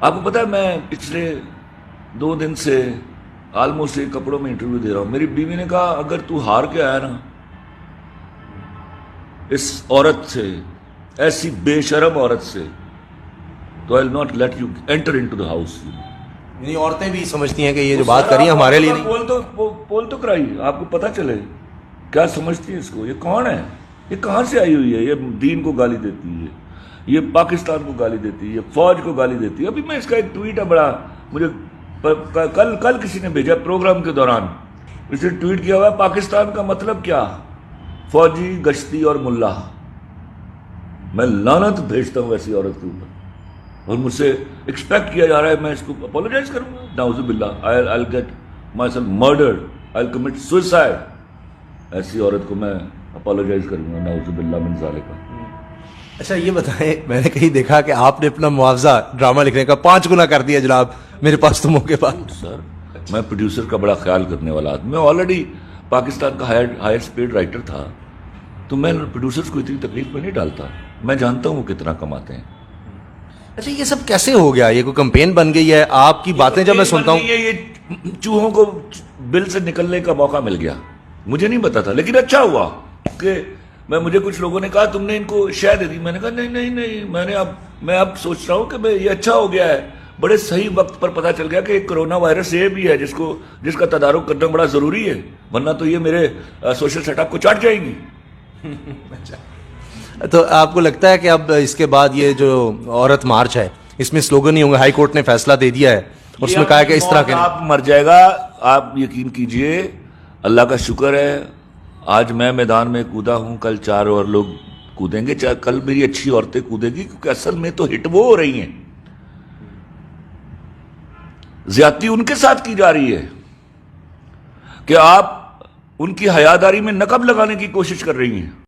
آپ کو پتا ہے میں پچھلے 2 دن سے آلموسٹ ایک کپڑوں میں انٹرویو دے رہا ہوں. میری بیوی نے کہا اگر تو ہار کے آیا نا اس عورت سے, ایسی بے شرم عورت سے, تو I'll not let you enter into the house. یعنی عورتیں بھی سمجھتی ہیں کہ یہ جو بات کری ہمارے لیے نہیں. پول تو کرائیے, آپ کو پتہ چلے کیا سمجھتی ہیں اس کو. یہ کون ہے, یہ کہاں سے آئی ہوئی ہے, یہ دین کو گالی دیتی ہے, یہ پاکستان کو گالی دیتی ہے, یہ فوج کو گالی دیتی ہے. ابھی میں اس کا ایک ٹویٹ ہے بڑا, مجھے کل کسی نے بھیجا پروگرام کے دوران, اس نے ٹویٹ کیا ہوا ہے پاکستان کا مطلب کیا, فوجی, گشتی اور ملا. میں لعنت بھیجتا ہوں ایسی عورت کے اوپر, اور مجھ سے ایکسپیکٹ کیا جا رہا ہے میں اس کو اپولوجائز کروں گا. نعوذ باللہ, I'll get myself murdered, I'll commit suicide. ایسی عورت کو میں اپولوجائز کروں گا, نعوذ باللہ من ذالک. اچھا یہ بتائیں, میں نے کہیں دیکھا کہ آپ نے اپنا معاوضہ ڈرامہ لکھنے کا 5 گنا کر دیا جناب, میرے پاس تو موقع پر. سر میں پروڈیوسر کا بڑا خیال کرنے والا آدمی, میں آلریڈی پاکستان کا ہائیسٹ پیڈ رائٹر تھا, تو میں پروڈیوسرز کو اتنی تکلیف میں نہیں ڈالتا. میں جانتا ہوں وہ کتنا کماتے ہیں. اچھا یہ سب کیسے ہو گیا, یہ کوئی کمپین بن گئی ہے؟ آپ کی باتیں جب میں سنتا ہوں, یہ چوہوں کو بل سے نکلنے کا موقع مل گیا. مجھے نہیں پتا تھا, لیکن اچھا ہوا کہ مجھے کچھ لوگوں نے کہا تم نے ان کو شے دے دی. میں نے کہا نہیں, میں اب سوچ رہا ہوں کہ یہ اچھا ہو گیا ہے. بڑے صحیح وقت پر پتا چل گیا کہ کرونا وائرس یہ بھی ہے جس کا تدارک کرنا بڑا ضروری ہے, ورنہ تو یہ میرے سوشل سیٹ اپ کو چاٹ جائیں گی. تو آپ کو لگتا ہے کہ اب اس کے بعد یہ جو عورت مارچ ہے اس میں سلوگن نہیں ہوں گے؟ ہائی کورٹ نے فیصلہ دے دیا ہے, اس میں کہا ہے کہ اس طرح کے آپ مر جائے گا. آپ یقین کیجئے, اللہ کا شکر ہے آج میں میدان میں کودا ہوں, کل 4 اور لوگ کودیں گے, کل میری اچھی عورتیں کودیں گی, کیونکہ اصل میں تو ہٹ وہ ہو رہی ہیں, زیادتی ان کے ساتھ کی جا رہی ہے کہ آپ ان کی حیاداری میں نقب لگانے کی کوشش کر رہی ہیں.